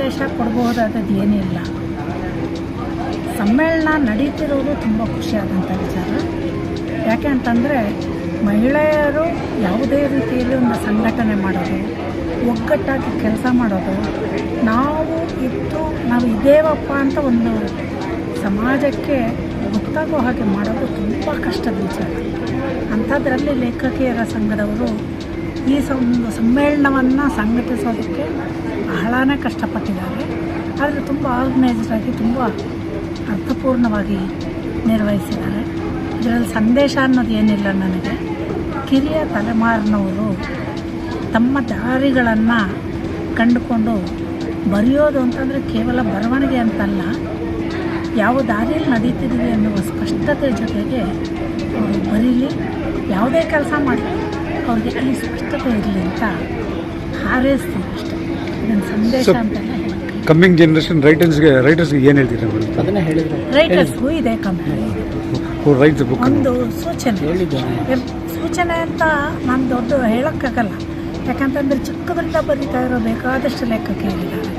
ಸಂದೇಶ ಕೊಡಬಹುದಾದದ್ದು ಏನಿಲ್ಲ. ಸಮ್ಮೇಳನ ನಡೀತಿರೋದು ತುಂಬ ಖುಷಿಯಾದಂಥ ವಿಚಾರ. ಯಾಕೆ ಅಂತಂದರೆ ಮಹಿಳೆಯರು ಯಾವುದೇ ರೀತಿಯಲ್ಲಿ ಒಂದು ಸಂಘಟನೆ ಮಾಡೋದು, ಒಗ್ಗಟ್ಟಾಗಿ ಕೆಲಸ ಮಾಡೋದು, ನಾವು ಇದ್ದೇವಪ್ಪ ಅಂತ ಒಂದು ಸಮಾಜಕ್ಕೆ ಗೊತ್ತಾಗೋ ಹಾಗೆ ಮಾಡೋದು ತುಂಬ ಕಷ್ಟದ ವಿಚಾರ. ಅಂಥದ್ರಲ್ಲಿ ಲೇಖಕಿಯರ ಸಂಘದವರು ಈ ಒಂದು ಸಮ್ಮೇಳನವನ್ನು ಸಂಘಟಿಸೋದಕ್ಕೆ ಬಹಳನೇ ಕಷ್ಟಪಟ್ಟಿದ್ದಾರೆ. ಆದರೆ ತುಂಬ ಆರ್ಗನೈಸ್ಡಾಗಿ ತುಂಬ ಅರ್ಥಪೂರ್ಣವಾಗಿ ನಿರ್ವಹಿಸಿದ್ದಾರೆ. ಇದರಲ್ಲಿ ಸಂದೇಶ ಅನ್ನೋದು ಏನಿಲ್ಲ. ನನಗೆ ಕಿರಿಯ ತಲೆಮಾರಿನವರು ತಮ್ಮ ದಾರಿಗಳನ್ನು ಕಂಡುಕೊಂಡು ಬರೆಯೋದು ಅಂತಂದರೆ ಕೇವಲ ಬರವಣಿಗೆ ಅಂತಲ್ಲ, ಯಾವ ದಾರಿಯಲ್ಲಿ ನಡೀತಿದ್ದೀವಿ ಅನ್ನುವ ಸ್ಪಷ್ಟತೆ ಜೊತೆಗೆ ಅವರು ಬರೀಲಿ, ಯಾವುದೇ ಕೆಲಸ ಮಾಡಲಿ ಅವ್ರಿಗೆ ಈ ಸ್ಪಷ್ಟತೆ ಇರಲಿ ಅಂತ ಹಾರೈಸ್ತೀವಿ ಅಷ್ಟೇ. ಇದನ್ನು ಸಂದೇಶ ಅಂತೆಲ್ಲ ಕಮ್ಮಿಂಗ್ ಜನರೇಷನ್ ರೈಟರ್ಸ್ಗೆ ಏನು ಹೇಳ್ತೀರಾ ಮೇಡಮ್? ಅದನ್ನೇ ಹೇಳಿದ್ರು. ರೈಟರ್ಸ್ಗೂ ಇದೆ ಕಂಪನಿ ಒಂದು ಸೂಚನೆ ಅಂತ ನಾನು ದೊಡ್ಡ ಹೇಳೋಕ್ಕಾಗಲ್ಲ. ಯಾಕಂತಂದರೆ ಚಿಕ್ಕದ್ರಿಂದ ಬರೀತಾ ಇರೋ ಬೇಕಾದಷ್ಟು ಲೇಖಕಿಯರಿದ್ದಾರೆ.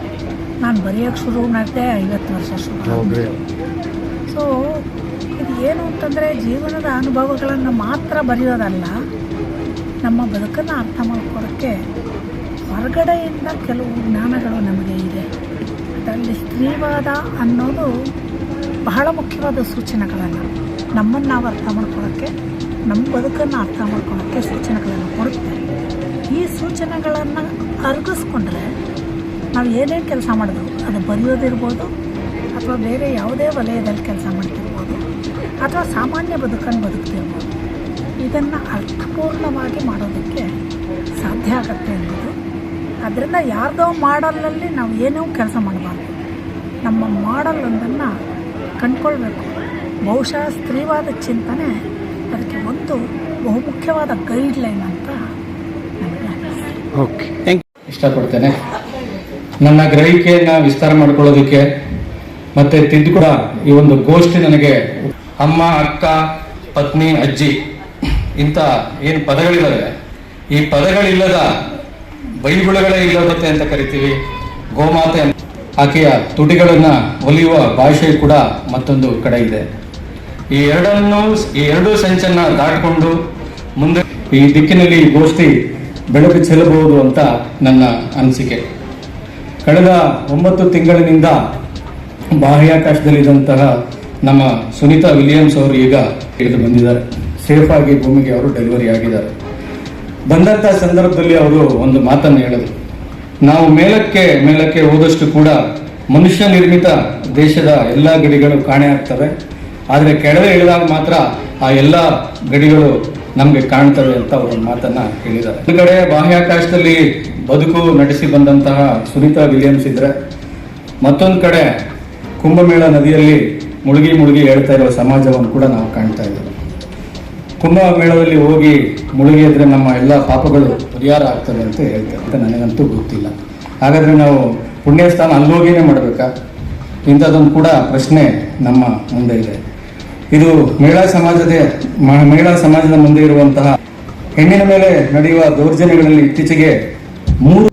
ನಾನು ಬರೆಯೋಕ್ಕೆ ಶುರು ಮಾಡಿದೆ 50 ವರ್ಷ ಶುರು. ಸೊ ಇದು ಏನು ಅಂತಂದರೆ ಜೀವನದ ಅನುಭವಗಳನ್ನು ಮಾತ್ರ ಬರೆಯೋದಲ್ಲ, ನಮ್ಮ ಬದುಕನ್ನು ಅರ್ಥ ಮಾಡ್ಕೊಳ್ಳೋಕ್ಕೆ ಹೊರಗಡೆಯಿಂದ ಕೆಲವು ಜ್ಞಾನಗಳು ನಮಗೆ ಇದೆ. ಅದರಲ್ಲಿ ಸ್ತ್ರೀವಾದ ಅನ್ನೋದು ಬಹಳ ಮುಖ್ಯವಾದ ಸೂಚನೆಗಳನ್ನು ನಮ್ಮನ್ನು ನಾವು ಅರ್ಥ ಮಾಡ್ಕೊಳ್ಳೋಕ್ಕೆ, ನಮ್ಮ ಬದುಕನ್ನು ಅರ್ಥ ಮಾಡ್ಕೊಳ್ಳೋಕ್ಕೆ ಸೂಚನೆಗಳನ್ನು ಕೊಡುತ್ತೆ. ಈ ಸೂಚನೆಗಳನ್ನು ಅರಗಿಸ್ಕೊಂಡ್ರೆ ನಾವು ಏನೇನು ಕೆಲಸ ಮಾಡಿದ್ರು, ಅದು ಬರೆಯೋದಿರ್ಬೋದು ಅಥವಾ ಬೇರೆ ಯಾವುದೇ ವಲಯದಲ್ಲಿ ಕೆಲಸ ಮಾಡ್ತಿರ್ಬೋದು ಅಥವಾ ಸಾಮಾನ್ಯ ಬದುಕನ್ನು ಬದುಕ್ತಿರ್ಬೋದು, ಇದನ್ನು ಅರ್ಥಪೂರ್ಣವಾಗಿ ಮಾಡೋದಕ್ಕೆ ಸಾಧ್ಯ ಆಗುತ್ತೆ ಅನ್ನೋದು. ಅದರಿಂದ ಯಾರ್ದೋ ಮಾಡಲಲ್ಲಿ ನಾವು ಏನೂ ಕೆಲಸ ಮಾಡಬಾರ್ದು, ನಮ್ಮ ಮಾಡಲೊಂದನ್ನು ಕಂಡುಕೊಳ್ಬೇಕು. ಬಹುಶಃ ಸ್ತ್ರೀವಾದ ಚಿಂತನೆ ಅದಕ್ಕೆ ಒಂದು ಬಹುಮುಖ್ಯವಾದ ಗೈಡ್ಲೈನ್ ಅಂತ ನನಗೆ ಓಕೆ. ಇಷ್ಟಪಡ್ತೇನೆ ನನ್ನ ಗ್ರಹಿಕೆಯನ್ನು ವಿಸ್ತಾರ ಮಾಡ್ಕೊಳ್ಳೋದಕ್ಕೆ ಮತ್ತೆ ಕೂಡ ಈ ಒಂದು ಗೋಷ್ಠಿ ನನಗೆ ಅಮ್ಮ, ಅಕ್ಕ, ಪತ್ನಿ, ಅಜ್ಜಿ ಇಂಥ ಏನು ಪದಗಳಿದ್ದಾವೆ, ಈ ಪದಗಳಿಲ್ಲದ ಬೈಗುಳಗಳೇ ಇಲ್ಲದತೆ ಅಂತ ಕರಿತೀವಿ, ಗೋಮಾತೆ ಆಕೆಯ ತುಟಿಗಳನ್ನು ಒಲಿಯುವ ಭಾಷೆ ಕೂಡ ಮತ್ತೊಂದು ಕಡೆ ಇದೆ. ಈ ಎರಡೂ ಸಂಚನ್ನ ದಾಟಿಕೊಂಡು ಮುಂದೆ ಈ ದಿಕ್ಕಿನಲ್ಲಿ ಈ ಗೋಷ್ಠಿ ಬೆಳಕು ಚೆಲ್ಲಬಹುದು ಅಂತ ನನ್ನ ಅನಿಸಿಕೆ. ಕಳೆದ 9 ತಿಂಗಳಿನಿಂದ ಬಾಹ್ಯಾಕಾಶದಲ್ಲಿದ್ದಂತಹ ನಮ್ಮ ಸುನೀತಾ ವಿಲಿಯಮ್ಸ್ ಅವರು ಈಗ ಇಳಿದು ಬಂದಿದ್ದಾರೆ. ಸೇಫ್ ಆಗಿ ಭೂಮಿಗೆ ಅವರು ಡೆಲಿವರಿ ಆಗಿದ್ದಾರೆ. ಬಂದಂತಹ ಸಂದರ್ಭದಲ್ಲಿ ಅವರು ಒಂದು ಮಾತನ್ನು ಹೇಳಿದ್ರು, ನಾವು ಮೇಲಕ್ಕೆ ಹೋದಷ್ಟು ಕೂಡ ಮನುಷ್ಯ ನಿರ್ಮಿತ ದೇಶದ ಎಲ್ಲ ಗಡಿಗಳು ಕಾಣೆ ಆಗ್ತವೆ, ಆದರೆ ಕೆಳಗೆ ಇಳಿದಾಗ ಮಾತ್ರ ಆ ಎಲ್ಲ ಗಡಿಗಳು ನಮಗೆ ಕಾಣ್ತವೆ ಅಂತ ಅವರು ಮಾತನ್ನ ಹೇಳಿದ್ದಾರೆ. ಒಂದು ಕಡೆ ಬಾಹ್ಯಾಕಾಶದಲ್ಲಿ ಬದುಕು ನಡೆಸಿ ಬಂದಂತಹ ಸುನೀತಾ ವಿಲಿಯಮ್ಸ್ ಇದ್ರೆ, ಮತ್ತೊಂದು ಕಡೆ ಕುಂಭಮೇಳ ನದಿಯಲ್ಲಿ ಮುಳುಗಿ ಹೇಳ್ತಾ ಇರುವ ಸಮಾಜವನ್ನು ಕೂಡ ನಾವು ಕಾಣ್ತಾ ಇದ್ದೇವೆ. ಕುಂಭಮೇಳದಲ್ಲಿ ಹೋಗಿ ಮುಳುಗಿ ಇದ್ರೆ ನಮ್ಮ ಎಲ್ಲ ಪಾಪಗಳು ಪರಿಹಾರ ಆಗ್ತವೆ ಅಂತ ಹೇಳ್ತಾರೆ ಅಂತ ನನಗಂತೂ ಗೊತ್ತಿಲ್ಲ. ಹಾಗಾದ್ರೆ ನಾವು ಪುಣ್ಯಸ್ಥಾನ ಅಲ್ಲೋಗಿನೇ ಮಾಡಬೇಕಾ? ಇಂಥದ್ದೊಂದು ಕೂಡ ಪ್ರಶ್ನೆ ನಮ್ಮ ಮುಂದೆ ಇದೆ. ಇದು ಮಹಿಳಾ ಸಮಾಜದ ಮುಂದೆ ಇರುವಂತಹ ಹೆಣ್ಣಿನ ಮೇಲೆ ನಡೆಯುವ ದೌರ್ಜನ್ಯಗಳಲ್ಲಿ ಇತ್ತೀಚೆಗೆ 3